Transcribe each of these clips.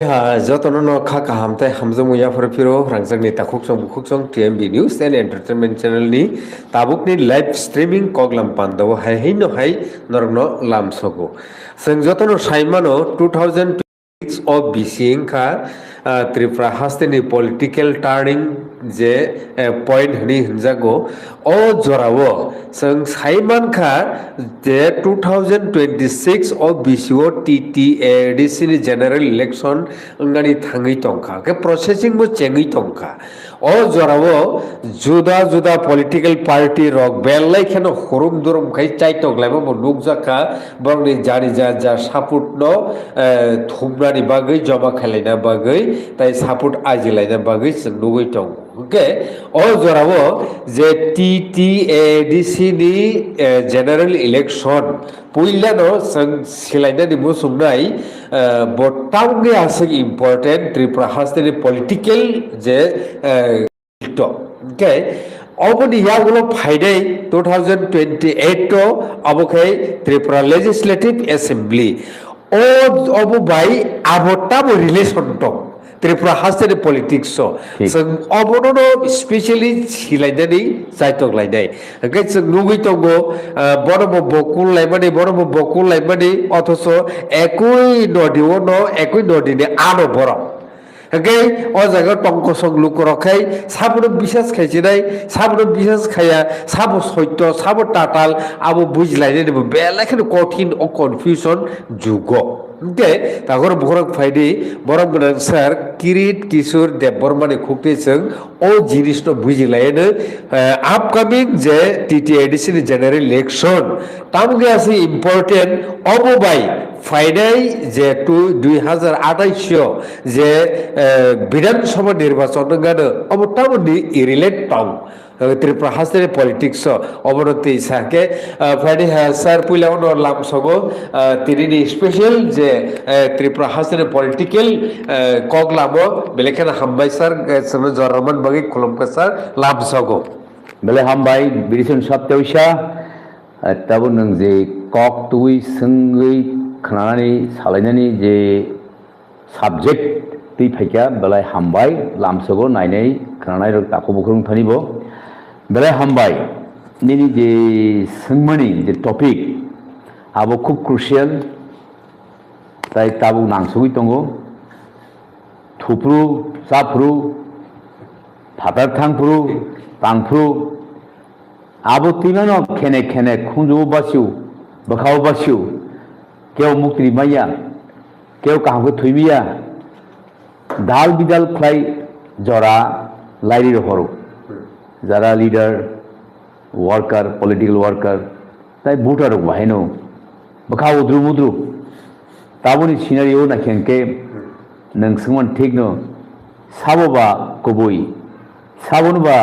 Jotono no khaka hamte hamjung ya piro rangjakni takhukchong bukhukchong TMB News and Entertainment Channel ni tabukni live streaming koglam pandao hai no hai norno lamsogo. Seng jotono saimano 2026 of BC ka Tripura hasteni political turning je point hni hinjago o jorao seng saiman kha je 2026 of BCO TTADC general election ngani thangi tongkha ke processing bo chengi tongkha o jorao juda juda political party rok belai kheno horum durum khai chai toglaibo bo nukjaka bongni jari ja support no thumnani bagai joma khalaina bagai tai support ajilaina bagai nugui tong okay o jorao je TTADC ni general election puilano sang silaina ni musungnai botamge asing important Tripura hasteni political je okay oboni yagulo phaidai 2028 to abokai Tripura Legislative Assembly o obo bai abotamo relation to Tripura hasteni politics so obono specially silaidani saitok laidai okay nugui tongo borobo bokul laimani borobo bokul laimani othoso ekui nodiwo no ekui nodini ano borok okay o jaga tongko songlu korokai sabono bisas khaisinai sabono bisas khaya sabo soityo sabo tatal abo bujlaine nebo belakhen kothin o confusion jugo okay tagor borak phaidi borak gana sir Kirit Kishore Debbarmani khukti sing o jinis no bujilaine upcoming je TTADC general election tamge ase important obo bai ফাইনাই যে 2028 যে বিধানসভা নির্বাচন গানো অবতামনি ইরিলেট টং Tripura hasteni politics অবনতি সাকে ফাইডি sir পুইলাউন লামসগো তিনি special যে Tripura hasteni political কগলামো বেলেখানা হামবাই sir সনো জরমান বাগি খুলমকা স্যার লামসগো বেলে হামবাই বিরিসন সপ্তাহইসা তাবো নং যে কক তুই সঙ্গই খানানি সালাইনানি যে সাবজেক্ট তুই ফাইকা বেলায় হামবাই লামসগো নাইনাই খানানাই তাকো বুখরুং থানিব বেলায় হামবাই নিনি যে সঙ্গমানি যে টপিক আবো খুব ক্রুশিয়াল তাই তাবো নাংসগই তঙ্গো থুপ্রু চাফ্রু ফাতার থাংফ্রু তাংফ্রু আবো তিমানো খেনে খেনে খুঁজো বাসিউ বখাও বাসিউ কেউ মুক্তি মাইয়া কেউ কাহাকে থইবিয়া ডাল বিদাল খাই জরা লাইরির হর যারা লিডার ওয়ার্কার পলিটিক্যাল ওয়ার্কার তাই ভোটার বাহাইনো বখা উদ্রু মুদ্রু তাবনি সিনারিও না খেঙ্কে নংসমান ঠিক ন সাববা কবই সাবনবা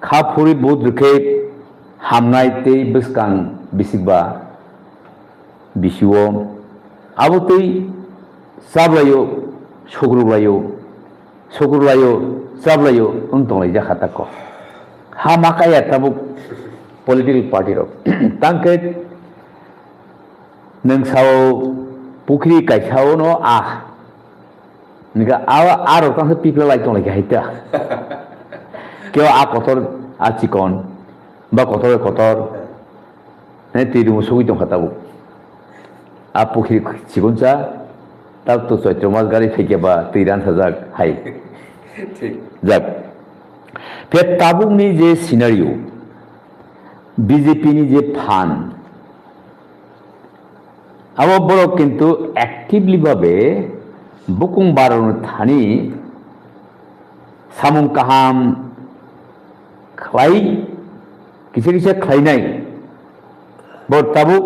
খাফুরি বহুত রুখে হামনাই তেই বসকাং বিসিকবা বিশিও আবতেই চাবলাইও সগুরলাইও চাবলাইও উন্তলাই জাখাতাক হা মাকায়া তাবুক পলিটিক্যাল পার্টির তাংকে নংসাও পুখরি কাইসাও ন নিকা আরো তাংসে পিপলা লাইতলাই হাইতা কেউ কতর চিকন বা কতরে কতর তিরিমু সগি দं খাতাবো পুখরি চিকনচা তার তো চৈত্র মাস গাড়ি থেকে বা তিরান হাজার হাই যাক ফের তাবুকনি যে সিনারিও বিজেপিনি যে ফান আবার বড় কিন্তু অ্যাক্টিভলি ভাবে বুকুং বাড়ানো থানি সামুং কাহাম খাই কিছু কিছু খাইনাই বড় তাবুক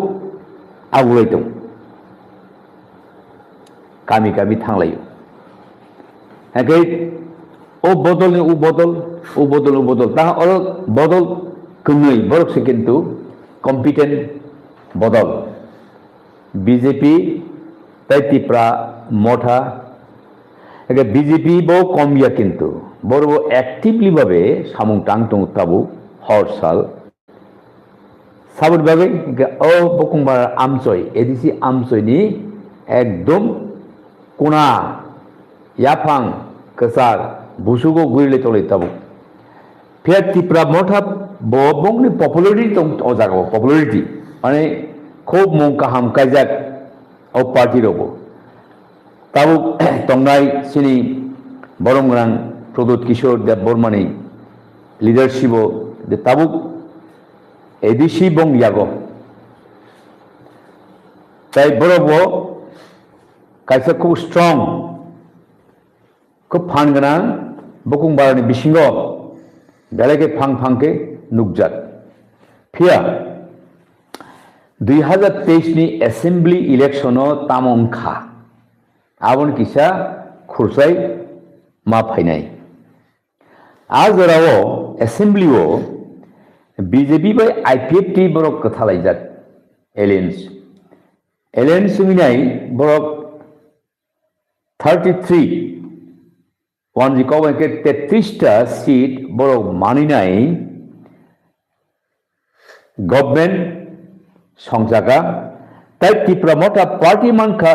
আগুলাই দं কামি কামি থাংলাইও হ্যাঁ ও বদল ও বদল ও বদল ও বদল তা বদল কমই বরকসে কিন্তু কম্পিটেন্ট বদল বিজেপি তাই ত্রিপুরা মঠা বিজেপি বউ কমিয়া কিন্তু বড় অ্যাক্টিভলি ভাবে সামুং টাং টং তাবু হর সাল সাবুর ভাবে ও বকুংবার আমচয় এডিসি আমচয়নি একদম kuna yapang kesar busugo guile tole tabu pia tipra motha bobong ni popularity tong ojago popularity mane khob mong kaham kajak au party robo tabu tongnai sini borongrang Prodot Kishore Dev Bormani leadership de tabu edisi bong yago tai borobo kaisa খুব strong খুব ফানগানা বকুং বারনি বিসিঙ্গ বেলাকে ফাং ফাংকে নুকজাত ফিয়া 2023 ni assembly election tamon kha abon kisa khursai ma phainai ajorao assembly o BJP by IPFT borok kathalai alliance suminai borok 33 one recover ke 33 ta seat borok maninai government songjaga tai Tripura mota party manka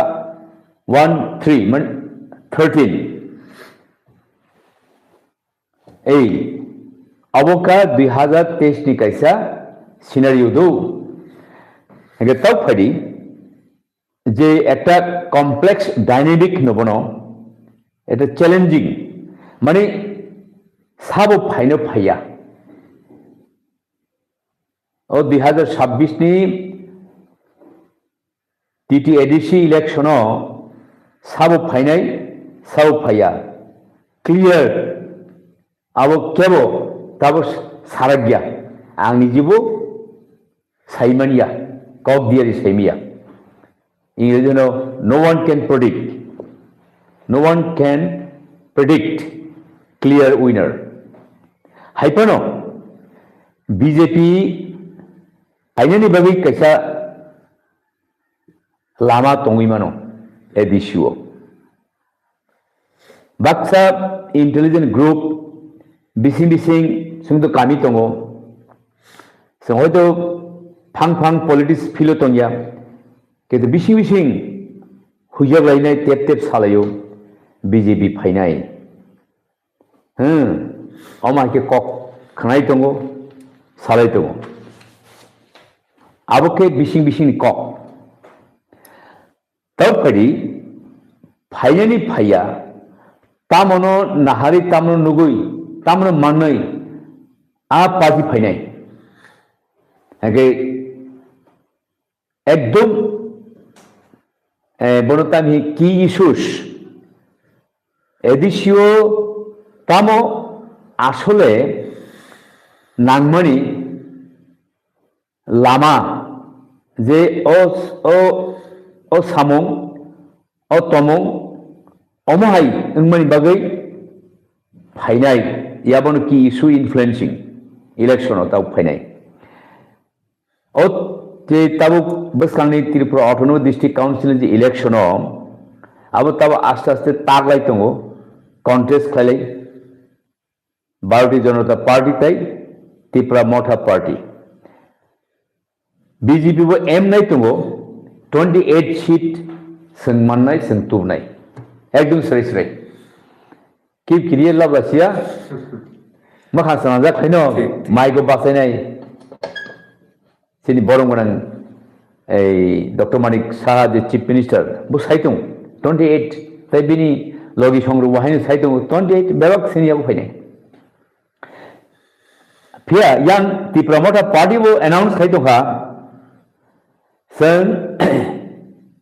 13 man 13 ei aboka 2023 ni kaisa scenario do ege tau phadi যে একটা complex dynamic নবনো এটা challenging মানে সাবো ফাইনো ফাইয়া ও 2026 ni TTADC election সাবো ফাইনাই সাবো ফাইয়া clear আবো কেবো তাবো সারাগিয়া आंनि जिबो साइमानिया cock দিয়ারি সাইমিয়া You know, no one can predict clear winner. Hypano BJP ainani bagi kaisa lama tongimano edisio. Baksa intelligent group bising sungto kami tongo. Sungto phang politics philotonia. Kita bising hujab lainai tep salayo BJP phainai oma ke kok khanai tongo salai tongo aboke bising kok tab kadi phainani phaiya tamono nahari tamono nugui tamono mannai a party phainai age ekdom bonotami key issues edisio tamo আসলে নাংমানি লামা যে ও সামং ও তমং অমহাই ওংমানি বাগৈ ফাইনাই ইয়াবনো কি issue influencing election তাও ফাইনাই ও যে তাবো বসকাংনি Tripura autonomous district council যে election আবো তাবো আস্তে আস্তে তাগলাই তঙ্গো কন্টেস্ট খাইলাই 12টি জনতা পার্টি তাই ত্রিপুরা মঠা পার্টি বিজেপি বো এম নাই তঙ্গো 28 সিট সং মাননাই সং তুবনাই একদম সরাসরি কি ক্লিয়ার লাবাসিয়া মাখা সানাজা খাইনো মাইগো বাসাইনাই सिनी बरंगोनां डॉक्टर मानिक साहा जे चीफ मिनिस्टर बो साइतों 28 ताई बिनी लगी संग्रह वहायनो साइतों 28 बेबाक सिनियाबो फाइनाय फिया यां त्रिपुरा मथा पार्टी बो अनाउंस खाइतों खा जों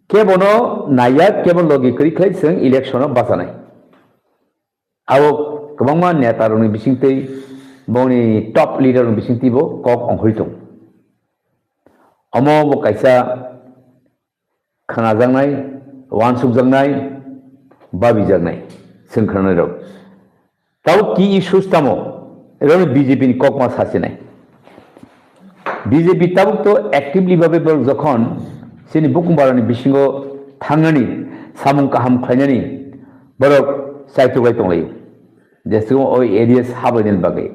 केबनो नाया केबन लगी करि खाइ जों इलेक्शनाव बासानाय आवो गोबांमा नेतारनि बिसिंतै बनि टप लिडारनि बिसिंतिबो कक अंहरितों अमो बो कायसा खानाजांनाय वानसुकजांनाय बाबिजांनाय सोंखारनाय राव ताव की इश्यूज तामो एरनो बीजेपी नि ककमा सासेनाय बीजेपी ताव तो एक्टिवली भाबे बर जखन सिनि बुकुमबारानि बिसिंगो थांनानि सामुं काहाम खायनानि बरक साइतुगाय तंलायो जेसो ओ एरियास हाबैनि बागै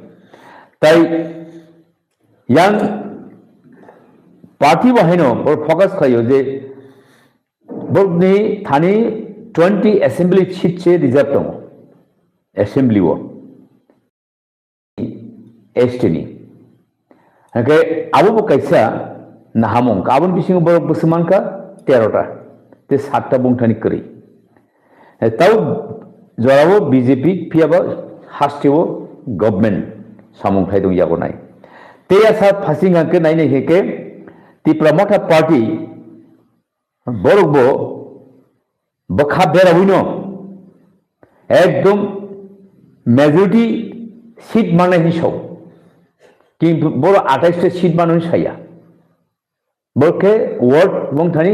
ताई यां पार्टी बाहायनो बर फोकस खायो जे बरनि थानि 20 assembly seat che reserve dong assembly wo estini hake abo bo kaisa nahamong kabon bising borok busman ka 13 ta te 7 ta bungthani kri tau jorabo BJP piaba hastiwo government samung thai dong yago nai te asa phasing hake nai nei heke ti promoter party borok bo bokha bera huino ekdom majority seat মানে হিসাব কিন্তু বড় 28টা seat মানুষ ছাইয়া বরকে word এবং Thani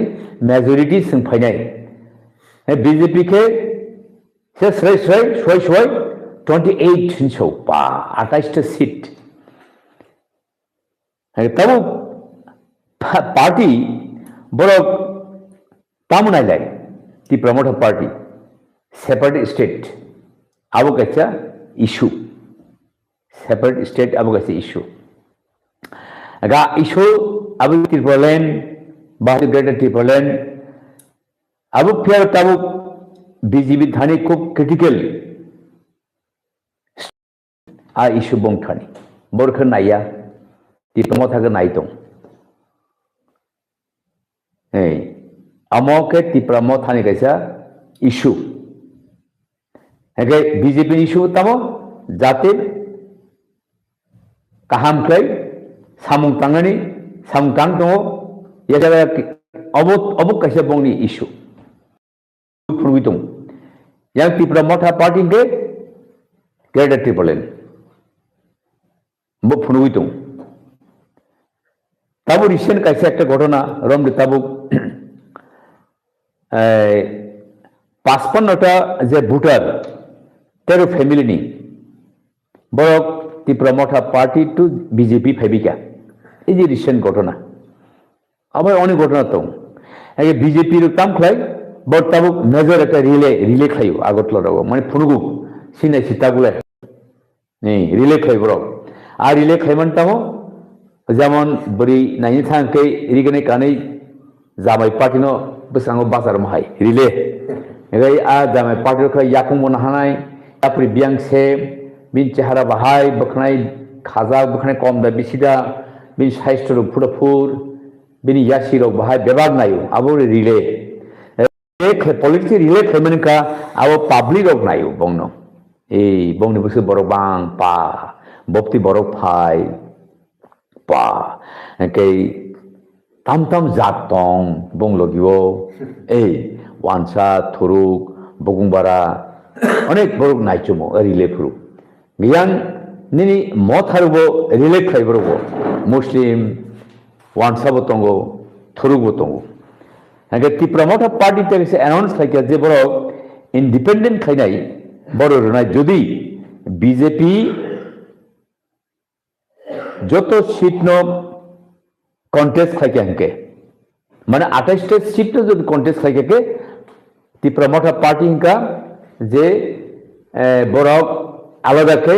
majority जों फाइनाय BJP के से सय 28 हिसाब बा 28टा सीट तब पार्टी बड़ तामुनायलाय ती प्रमोटर पार्टी सेपारेट स्टेट आबो कैसा issue separate state abo kaise issue aga issue abo Tripoland bahari greater Tripoland abo फिर तब BJP thani खूब critical आ issue bong thani borkha naya ti promoter ga nai tong ei amo ke ti promoter thani kaisa issue age BJP issue tamo jate kaham kai samung tangani samung tang dong ya jaga obok kaisa bongni issue purwi dong yang ti promoter party ke greater Tripoland bo purwi dong tabu recent kaisa ekta ঘটনা romde tabu 55টা যে voter 13 family নি বড় ती promoter party to BJP फेबिका এই যে recent ঘটনা আবার অনেক ঘটনা তো এই বিজেপি র কাম খাই বর্তাবক মেজর একটা রিলে খাইও আগত লড়াবো মানে ফুনুগু সিনাই সিতাগুলা নেই রিলে খাই বড় আর রিলে খাইমান তামো যেমন বড়ি নাইনি থাঙ্কে রিগনে কাनै জামাই পার্টিনো বসাঙ্গ বাজার মাহাই রিলে এই আ জামাই পার্টির খাই ইয়াকুম মনাহানাই আপনি বিয়াংসে bin chehara bahai bakhnai khaza bakhnai kom da bisida bin saistro rok phurafur bin yashi rok bahai bebag nayo abo relay ek political relay khamen ka abo public rok nayo bongno ei bongni busu borok bang pa bopti borok phai pa ke tam jat tong bonglogiwo ei wansa thuruk bogungbara onek borok naichumo relay phuru Yang nini motharubo relate khaiburubo Muslim wansabo tongo thurubo tongo age ti promoter party te se announce khai je boro independent khainai boro rona jodi BJP joto seat no contest khai hanke mane 28 টা seat no jodi contest khai ke ti promoter party ka je boro আলাদা কে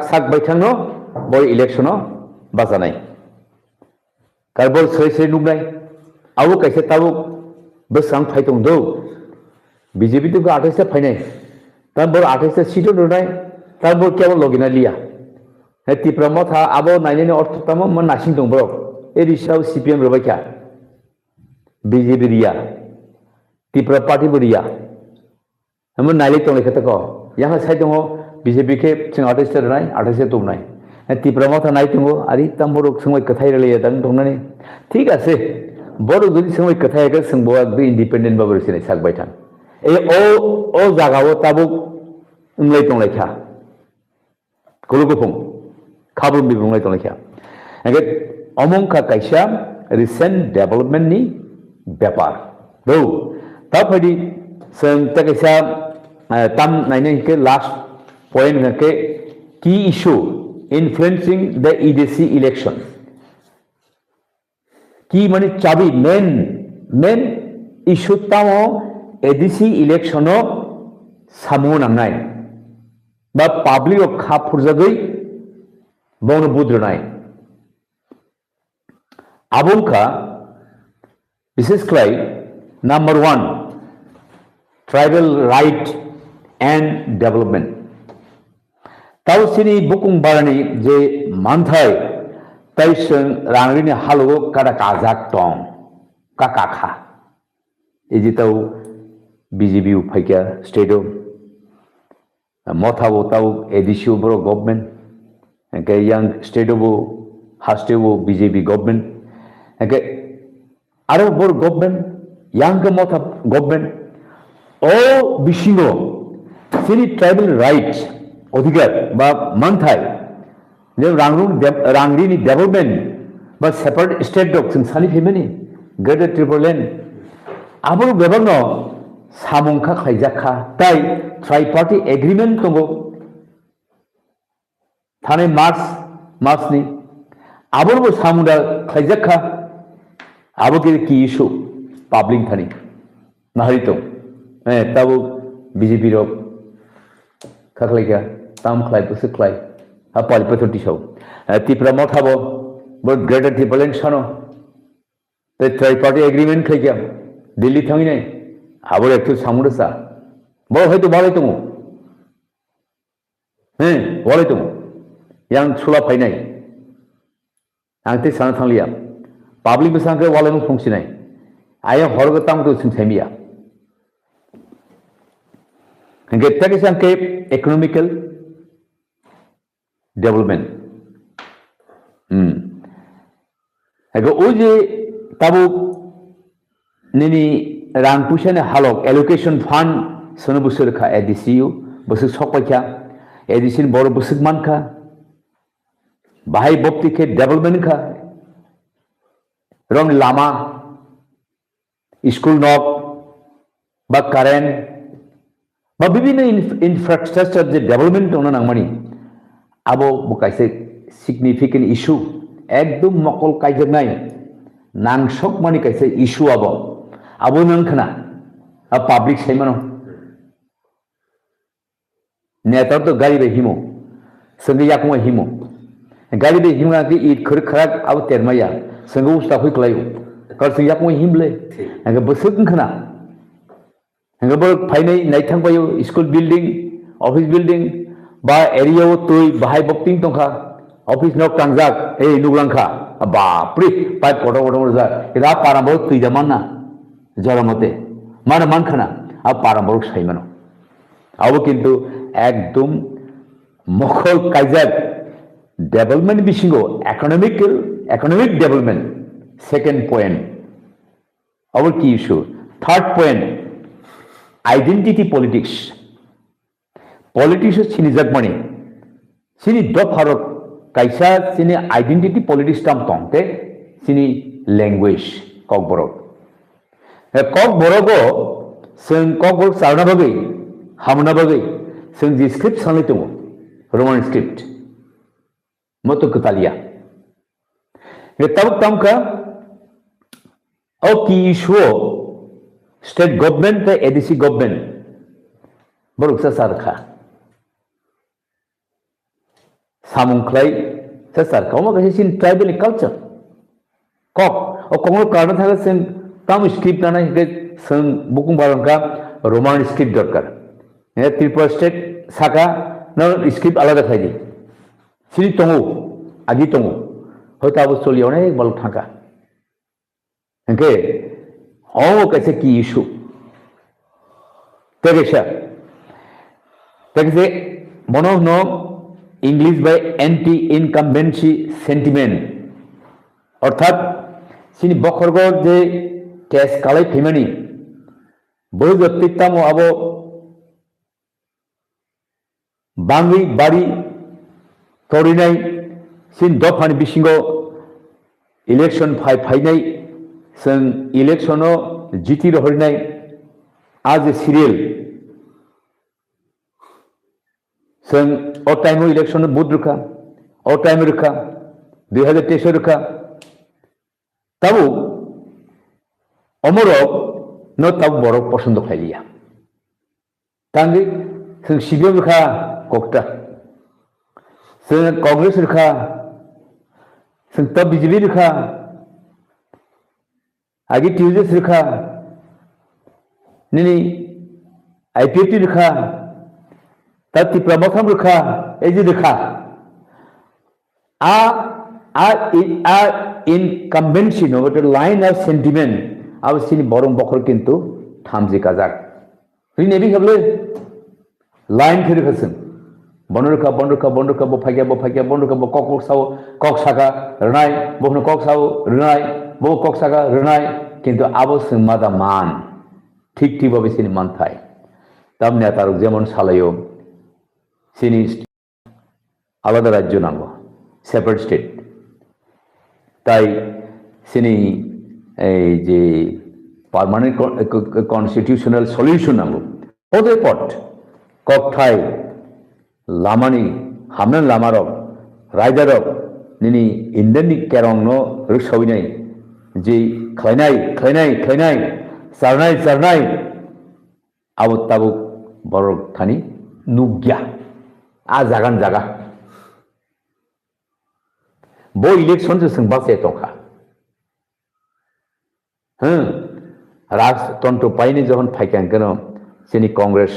সাক বাইথানো বড় ইলেকশনও বাজা নাই কারবল সই নুবনাই আবু কাইসে তাবু বসাং ফাইতং দো BJP তো 28 টা ফাইনাই তার বড় 28 টা সিটও নাই তার বড় কেবল লগিনা লিয়া তি প্রমোথা আবো নাইনে অর্থতম মন নাসিং দং বড় এই রিসাও সিপিএম রবাইকা বিজেপি রিয়া তি পার্টি বরিয়া हम नाइले तो लेखते को यहाँ साइड दो बीजेपी के सिंह 28 टा नाय 28 तो नाय ती प्रमोथा नाय तुंगो आरि तम बरो समय कथाय रले दं दंगने ठीक আছে বড় যদি সময় কথায় কে संबो एकदम इंडिपेंडेंट बाबर सिने साक बैठान ए ओ जागाव ताबु उंगलै दं लेखा गलुगुफुं खाबु बिबुंलै दं लेखा एगे अमंका काइसा रिसेंट डेवलपमेंट नि व्यापार दो ताफादि जों तकैसा tam naine ke last point ke key issue influencing the EDC election key mane chabi main issue tamo EDC election o samu namnai ba public o kha phurjagoi bongno budronai abongka বিশেষ করে number 1 tribal right and development. Tau sini bukung barani je manthai taiseng rangrini halugo kada kazak tong kakakha. Iji tau BJP uphaikya state mothabo tau edisio bro government ke yang state hastebo BJP government ke aro bor government yang ke motha government o bishingo sini tribal rights অধিকার বা মানথাই যে রাংরিনি development বা separate state doc जों सानि फेमेनि greater triple आबो बेबांनो सामुंखा खायजाखा ताइ ट्राइपार्टी agreement दंगो थाने मार्चनि आबो सामुंदा खायजाखा आबो की इशू पाब्लिक थानि नाहरितो ताबो बीजेपी रो खाखलायगा ताम खलाय बसु खलाय हा पालिपथि सौ तिप्रा मथाबो बड ग्रेटर ट्रिपल सानो ते ट्राइपार्टी एग्रीमेंट खायगा दिल्ली थांगिनाय आबो एकटु सामुदसा बो हयतो बालाय दङ बालाय दङ यां सुला फायनाय आंते साना थांलिया पाब्लिक बेसांके वालाय फंसिनाय आया हरगो तामको सिंथामिया Get economical development. Ago oje tabu nini rang pusane halok allocation fund sono busur kha ADCU busuk sokpacha ADC bor busuk man kha bahai bopti ke development kha rong lama school nok ba current বা বিভিন্ন infrastructure যে development ওনা নাংমানি আবো বুকাইছে significant issue একদম মকল কাইজনাই নাংসক মানি কাইছে issue আবো নাংখনা public সাইমানো নেতার তো গাড়ি বে হিমো সঙ্গে ইয়াকমা হিমো গাড়ি বে হিমা কি ইট খর খরাক আবো তেরমায়া সঙ্গে উস্তা হই ক্লায়ু কার সঙ্গে ইয়াকমা হিমলে আগে বসুকখনা Hangabor फाइनाय नायथां बायो स्कुल बिल्डिं ऑफिस बिल्डिं बा एरियाव तुई बाहाय बक्तिं तंखा ऑफिस नक तांजाक ए नुगलांखा बाप्रे पाइप कोटो जा इदा पारामबो तुई जामाना जरमते मान मानखाना आ पारामबो साइमानो आबो किन्तु एकदम मखल काइजाक डेवलपमेंट बिसिंगो इकोनॉमिक डेवलपमेंट सेकेंड पॉइंट आबो की issue third point Identity politics. Politics sini jakmani. Sini do Bharat kaisa sini identity politics tam tongte sini language kok borok. Kok borogo sing kok borok sarna bagai hamna bagai sing di script sangai tungo Roman script. Moto ketalia. Tabuk tamka au ki issue state government पे ADC government बरुकसा सारखा सामुंखलाय सारखा ओमा कसे सिन tribal culture कक ओ कंगो कारण थागा जों ताम script नाना के जों बुकुं बारंका रोमान स्क्रिप्ट दरकार ए त्रिपुरा स्टेट साका न स्क्रिप्ट आलादा खायदि सिनि तंगो आगि तंगो हयतो आबो सलियावने बल थाका ओके all कैसे की इशू तेगेशा तेगेसे मनो नो English by anti incumbency sentiment अर्थात सिनी बखरगो जे टेस्ट कालाय फैमानी बै गत्तितामो आबो बांगि बारी तोरिनाय सिन दफानि बिसिंगो इलेक्शन फाइनाय जों इलेक्शनाव जिति रहरनाय आज सिरियल जों अ टाइमाव इलेक्शन बुथ रोखा अ टाइम रोखा 2023 रोखा ताबो अमरक न ताब बरक पसंद खायलिया तांगि जों सिबियो रोखा कक्टा जों कांग्रेस रोखा जों तब बीजेपी रोखा आगे ट्यूजर्स रखा नहीं IPFT रोखा दा त्रिपुरा मथाम रोखा एजी रोखा आ इनकम्बेंसी नो बट लाइन ऑफ सेंटिमेंट अब सिनी बरम बखर किंतु थामजी काजाक रिनेबी हबले लाइन फिर खसन बनरुखा बनरुखा बनरुखा बफागिया बफागिया बनरुखा बकक साव कक सागा रनाय बहनो कक साव रनाय बो कक सागा रनाय किंतु आबो मादा मान ठीक ठीक भावे सिनी मान थाय तब ने तार जेमन सालायो सिनी आलादा राज्य नांगो सेपारेट स्टेट ताई सिनी जे पार्मानेंट कन्स्टिट्यूशनल सल्यूशन नांगो ओदे पट कक थाय लामानी हामन लामारक रायदारक निनी इंडियन केरंग नो रुसविनाय जे खलायनाय खलायनाय खलायनाय सारनाय सारनाय आबो ताबो बरक थानी नुग्या आ जागान जागा बो इलेक्शन से संबासे तोखा राजतंत्र पाइने जहन फाइकांकनो सेनी कांग्रेस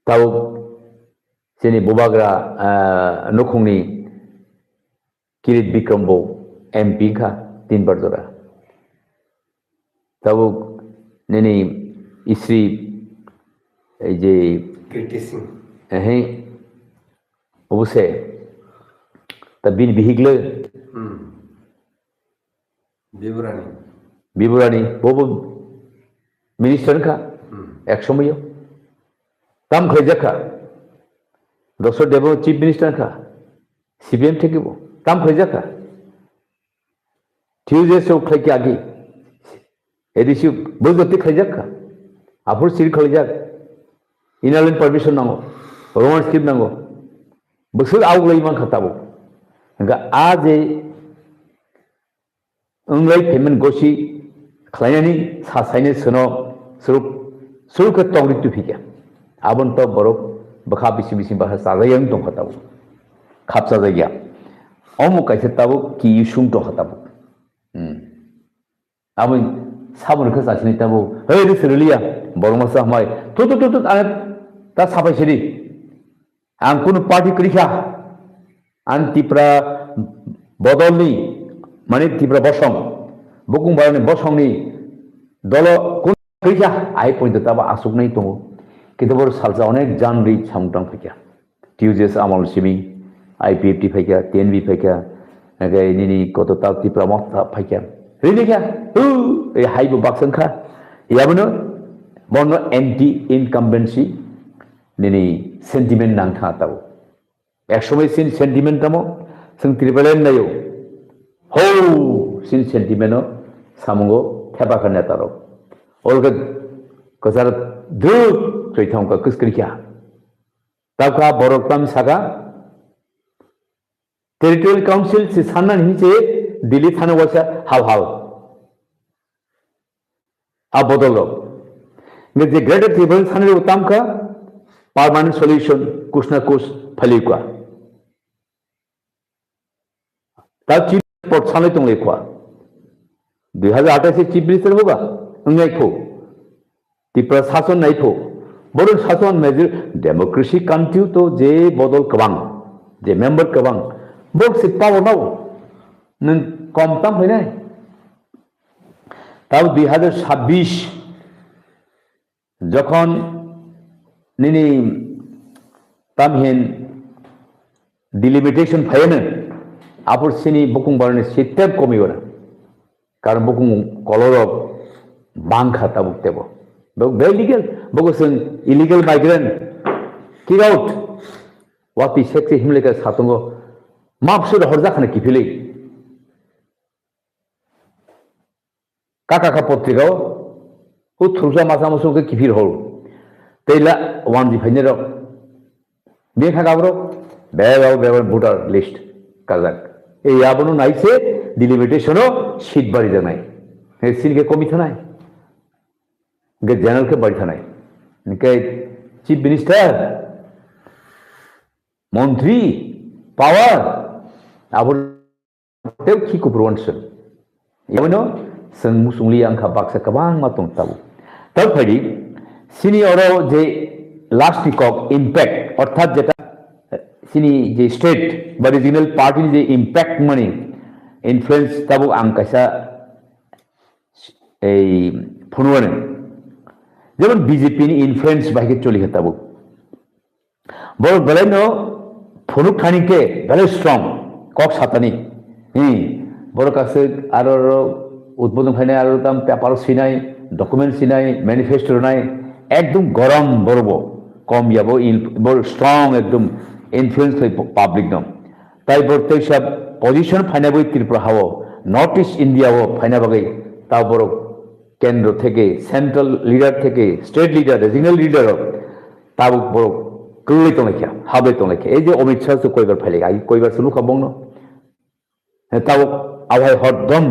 ताव सेनी बुबाग्रा नखुंनि किरीट विक्रमबो एमपी का 3 बार जोरा ताव नेनी इश्री जे कीर्ति सिंह हैं उसे तबिन बिहिगले बिबुरानी वो मिनिस्टर का एक समय तम खैजाखा दसर देव चीफ मिनिस्टर का सीपीएम थे वो तम खैजाखा ट्यूजडे से खैके आगे एडिसी बोलते खैजाखा आफुर सिर खैजाक इनालिन परमिशन नांगो रोमान स्क्रिप्ट नांगो बसुर आवगलै मान खताबो आज उंगलै पेमेंट गोशी खलायनानि सासायने सनो सुरुक तंगरि तुफिया आबन तो बरक बखा बिसि बिसि बहा साजायं दं खताबो खापसा जायगा अमु काइसे ताबो कि सुं दं खताबो आबन साबनखौ जासिनै ताबो हे रे सरलिया बरमासा हमाय तो आने ता साफायसरि आं कुनु पार्टी करिखा आं त्रिपुरा बदलनि माने त्रिपुरा बसं बुकुंबारनि बसंनि दल कुन करिखा आइ पॉइंट ताबा आसुकनाय दङ किन्तु बर सालजा अनेक जानरि सामदां फैया टिउजेस आमल सिमी आईपीएफटी फैया टीएनबी फैया नागाय निनि गतता त्रिपुरा मथा फैया रिलिखा ए हाइबो बाक्संखा याबनो बनो एंटी इनकम्बेंसी निनि सेंटिमेंट नांथा ताबो एक समय सिन सेंटिमेंट तमो जों त्रिपुरायान नायो हो सिन सेंटिमेंटो सामंगो थेबाखा नेतारो अलगा कजार दुक चैथां का कुस्करिया ताका बरकताम सागा टेरिटोरियल काउंसिल से सानना नहीं से दिल्ली थाना वसा हाव हाव आ बदलो ने जे ग्रेटर ट्रिब्यूनल थाने उताम का परमानेंट सॉल्यूशन कुछ ना कुछ फलीका ता चीफ पोर्ट साले तुम लेखवा 2028 से चीफ मिनिस्टर होगा उन्हें त्रिपुरा शासन नहीं थो बड़ो शासन मेजर डेमोक्रेसी कंट्री तो जे बदल कबांग जे मेंबर कबांग बक से पावर नाव नों कम ताम फैनाय तब 2026 जखन निनी तामहेन डिलिमिटेशन फैनो आपुर सिनी बुकुं बारने सिटेप कमिगोना कारण बुकुं कलर बांखा Tabuk तेबो very legal because an illegal migrant kick out what the sexy himleka satungo mapsud horja khane kifile kaka ka potrika o thurja masa masu ke kifir hol teila one di phainero be khagabro be voter list kazak ei abono naise delimitation o sheet bari janai e sin ke komi thanai general के बढ़ा नहीं इनके chief minister मंत्री power अब की को प्रोवंशन ये बनो संग मुसुंगली अंका बाक्सा कबांग मतों तबु तब फड़ी সিনি ওরও যে লাস্ট কক ইম্প্যাক্ট অর্থাৎ যেটা সিনি যে স্টেট বা রিজিনাল পার্টির যে ইম্প্যাক্ট মানে ইনফ্লুয়েন্স তাবো आं কাইসা এই ফোনওয়ানে যেমন বিজেপি नि ইনফ্লুয়েন্স বাহিকে চলি হেতাবো বড় Baleno ফনুক খানিকে very strong cock Satani বড় কাছে আর উদ্বোধন খাইনাय আর তাম পেপার সিনাय ডকুমেন্ট সিনাय ম্যানিফেস্টো নাই একদম গরম বড়ব কম যাবো বড় স্ট্রং একদম ইনফ্লুয়েন্স পাবলিক দম তাই বড় সব পজিশন ফাইনাবো ত্রিপুরা হাও নর্থ ইস্ট ইন্ডিয়াও ফাইনাবাগৈ তা বড় কেন্দ্র থেকে সেন্ট্রাল লিডার থেকে স্টেট লিডার রিজিনাল লিডার তাবো বড় কই তংলেখা হাবে তংলেখা এই যে অমিত শাহ তো কইবার ফাইলে আই কইবার সুলু খাবংনো তাবো আওয়াই হরদম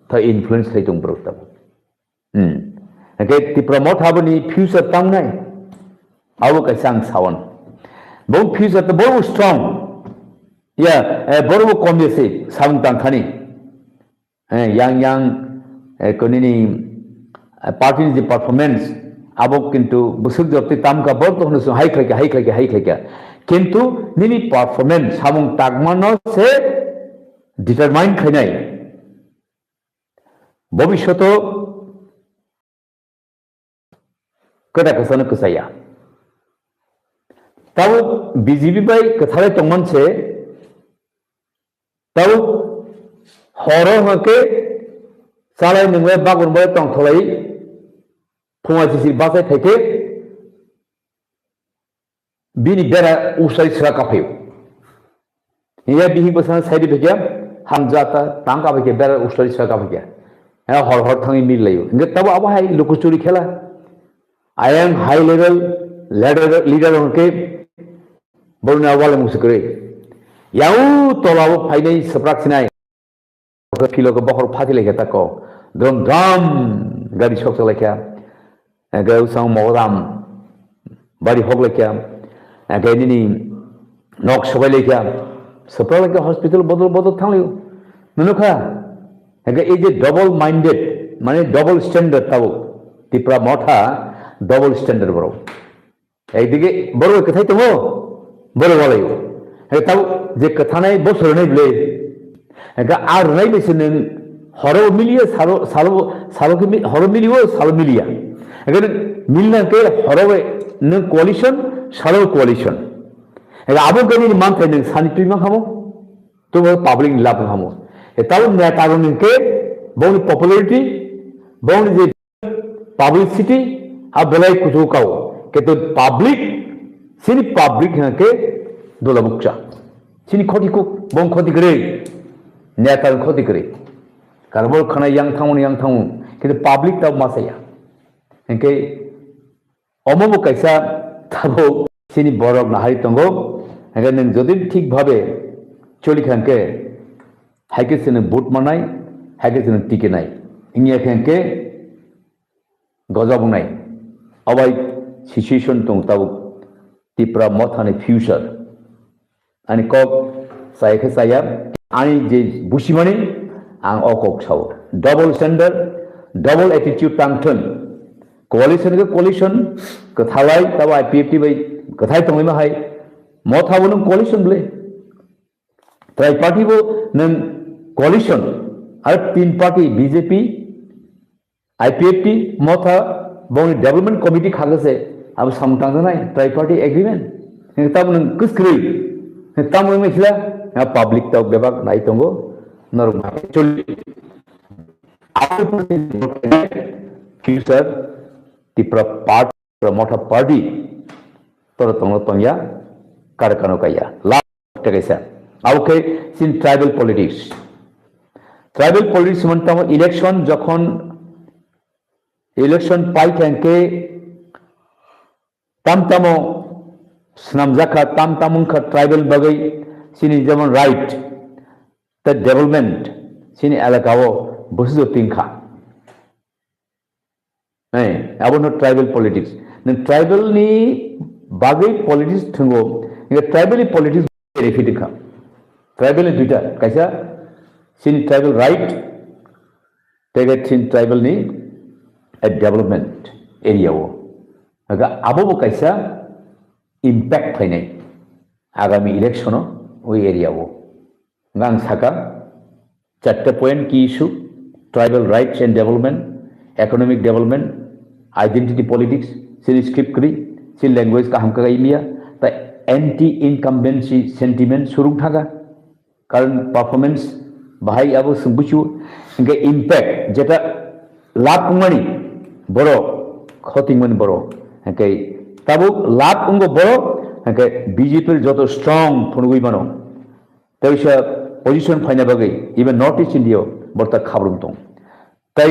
তা ইনফ্লুয়েন্স থাইতং বড় তাবো ত্রিপুরা মঠ হাবনি ফিউচার তাংনাই আবো কাইসাং সাवन बहु फ्यूचर तो बहु स्ट्रॉन्ग या बहु कम जैसे सावन तांखानी yang कोनिनी पार्टी जे परफॉर्मेंस आबो किंतु बुसुक जप्ति ताम का बर तो हनु हाई खलाके किंतु निनी परफॉर्मेंस सामुं तागमानो से डिटरमाइन खाइनाय भविष्यत कदा कसनो कसाया तब बीजेपी बाई कथाले तंगमन से तब हरो हके सालाय नंगे बागुन बाय तंगथलाई फुंगा सिसि बासे थाइके बिनि बेरा उसाइ सरा काफे या बिहि बसन साइड बेके हामजाता तांका बेके बेरा उसाइ सरा काफे हर हर थांगि मिलायो नगे तब अब हाय लुकुचुरी खेला I am high level leader हके बरुना वाले मुसुकरे याउ तोलाबो फाइनै सप्राक्सिनाय किलोको बखर फाति लेखे ताको द्रम द्रम गाड़ी सकस लेखे गौ सांग मगराम बाड़ी हक लेखे गैनिनी नक सबाय लेखे सप्रा लेखे हॉस्पिटल बदल बदल थांलियो नुनुखा ए जे डबल माइंडेड माने डबल स्टैंडार्ड ताबो त्रिपुरा मठा डबल स्टैंडार्ड बरो एकदिके बरो कथाय दङो बरो वालायो ताव जे कथानाय बोसोर नै ब्ले आर नै बेसे नों हरो मिलियो सालो के हरो मिलियो सालो मिलिया अगर मिलना के हरो नों कोalition सालो कोalition आबो गनि मान थाय नों सानि तुइ मा खामो तो पब्लिक लाभ खामो ताव नेता नों के बहु पॉपुलैरिटी बहु जे पब्लिसिटी आ बेलाय कुथु काव के तो पब्लिक सिनि पब्लिक के दोला मुक्चा सिनि खति को बं खति करे नेता खति करे कारबो खाना yang थांगो किन्तु पब्लिक ता मासाया एके अमबो कैसा थाबो सिनि बरक नाहारि तंगो एके नों जदि ठीक भाबे चलि खानके हाइके सिनि बुट मानाय हाइके सिनि टिकेनाय इंगिया खानके गजाबुनाय अबाय सिचुएशन दं ताबो त्रिपुरा मथानि फ्यूचर आणि कक सायखे साया आणि जे बुसिमानि आं अकक साव डबल स्टैंडर्ड डबल एटीट्यूड टांगथन कोalition के कोalition कथालाय तब आईपीएफटी बाय कथाय तंगैमा हाय मथाबो नों कोalition ब्ले ट्राइ पार्टीबो नों कोalition आरो तीन पार्टी बीजेपी आईपीएफटी मथा बंनि डेवलपमेंट कमिटी खागसे अब समतांगनाय ट्राइ पार्टी एग्रीमेंट तब नों कुस्क्रि तब नों मिथिला पब्लिक तब बेबाक नाय तंगो नरमा चलि future Tripura part promote party तर तंगो तंगया कारखानो काया ला टेकेसा आवके सिन ट्राइबल पॉलिटिक्स मनताम इलेक्शन जखन इलेक्शन पाई थेंके तामतामो स्नामजाखा तामतामुंखा ट्राइबल बगै सिनि जेमन राइट द डेवलपमेंट सिनि एलाकाओ बुसजो तिंखा अब ट्राइबल पॉलिटिक्स नों ट्राइबल नि बागै पॉलिटिक्स थंगो ट्राइबल पॉलिटिक्स बेनिफिटखा ट्राइबल दुइटा कैसा सिनि ट्राइबल राइट तेगे सिन ट्राइबल नि डेवलपमेंट एरियाओ आबो कैसा इम्पैक्ट फैनाय आगामी इलेक्शनो ओई एरियावो गां साका 4 पॉइंट की issue tribal rights and development economic development identity politics सिल स्क्रिप्ट करी सिल लैंग्वेज का हमका इमिया ता एंटी इनकम्बेंसी सेंटिमेंट सुरुं थागा करंट परफॉर्मेंस बाहाय आबो सुंबुचु इनके इम्पैक्ट जेटा लाभ मनी बरो खतिमन बरो इनके ताबो लाभ उंगो बरो इनके बीजेपी जो तो स्ट्रांग फुनगुई बनो तैसा पोजीशन फाइना बगै इवन नॉर्थ ईस्ट इंडिया बर्ता खाब्रुम दं तै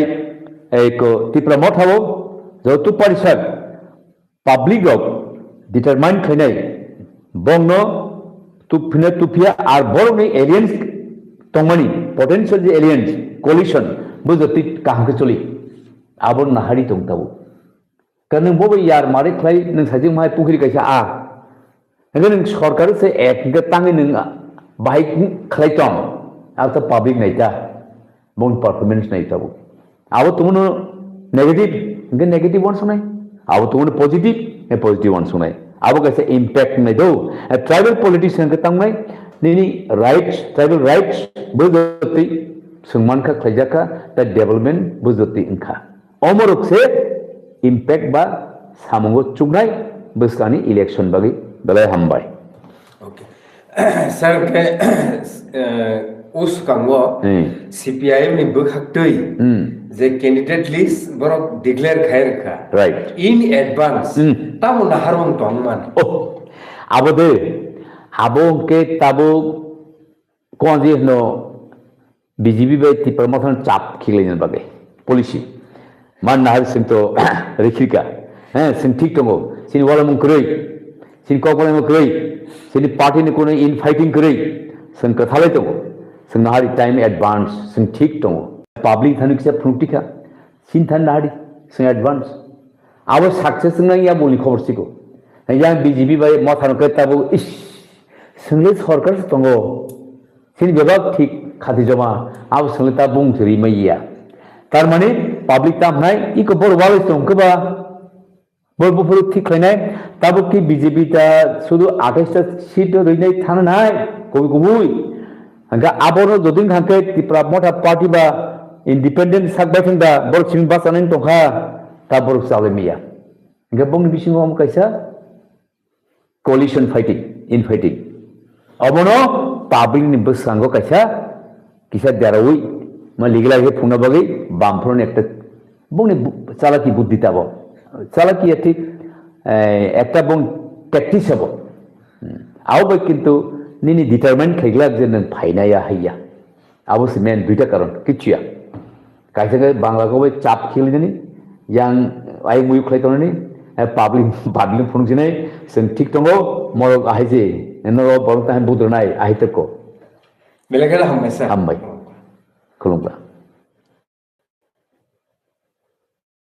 एक तिप्रा मथावो जो तु परिषद पब्लिक ऑफ डिटरमाइन खैनाय बंगनो तुफिना तुफिया आर बरनि एलियंस तंगमानि पोटेंशियल जे एलियंस कोलिशन बुजति काहके चलि आबो नाहारि दंतावो कारण बबे यार मारे खलाय नों साजों माय पुखरि गायसा आ नों सरकार से एक ताङै नों बाइक खलायतम आर तो पब्लिक नायता बन परफॉर्मेंस नायताबो आबो तुमनो नेगेटिव वन सुनाय आबो तुमनो पॉजिटिव वन सुनाय आबो कैसे इम्पैक्ट नहीं दो ट्राइबल पॉलिटिशियन के तंग में नहीं राइट्स ट्राइबल राइट्स बुझती सुमान का खजा का ता डेवलपमेंट बुझती इनका अमरुक से इम्पैक्ट बा सामंगो चुगनाय बसकानी इलेक्शन बगी बलाय हमबाय ओके सर के उस कांगो सीपीआईएम नि बखक्तै जे कैंडिडेट लिस्ट बरो डिक्लेयर खायर का राइट इन एडवांस ताबो नाहारवं तंगमान आबो आबो के ताबो कोन जे नो बीजेपी बे ति प्रमोशन चाप खिलेन बागे पॉलिसी मान नाहार सिंतो रेखिका सिन ठीक दंगो सिन वाला मुंक्रै सिन कोपले मुंक्रै सिन पार्टी ने कोन इन फाइटिंग करै सिन कथाले दंगो सिन नाहार टाइम एडवांस सिन ठीक दंगो पब्लिक थानिक से फ्रुटिका सिंथान नाहारी सिन एडवांस आबो सक्सेस ना या बोली खबर सिको या बीजेपी बाय मथान के ताबो इस संले सरकार दंगो सिन बेबाग ठीक खाति जमा आबो संलेता बुंसरि मैया तार माने पब्लिक तामनाय इको बर वाले दंगबा बरबुफुर ठीक खैनाय ताबो की बीजेपी ता शुधु 28 सीट रैनाय थानाय कबि कबुय हंगा आबोनो जदिन हांके तिप्रा मोटा पार्टी बा इंडिपेंडेंट साकबाथों दा बर सिं बासानाय दंखा ता बर साले मिया हंगा बंनि बिसिङाव हम कैसा कोलिशन फाइटिंग इन फाइटिंग अबनो पब्लिक नि बसांगो कैसा किसा देरावै मा लीगला हे फुंना बगै बामफ्रोन एकटा बंनि चालाकी बुद्धि ताबो चालाकी ठीक एकटा बं टैक्टिस हबो आवबो किंतु निनि डिटरमाइन खैगला जे नों फाइनाया हैया आबो से मेन दुइटा कारण किचिया कायसे बांग्ला को चाप खिलजनी यां आइ मुय खलायतननि पब्लिक फुंजिनाय जों ठीक दंगो मरक आहायजे नरो बरता बुद्रनाय आहितको बेलेगेला हमबाय सर हमबाय खुलुमबा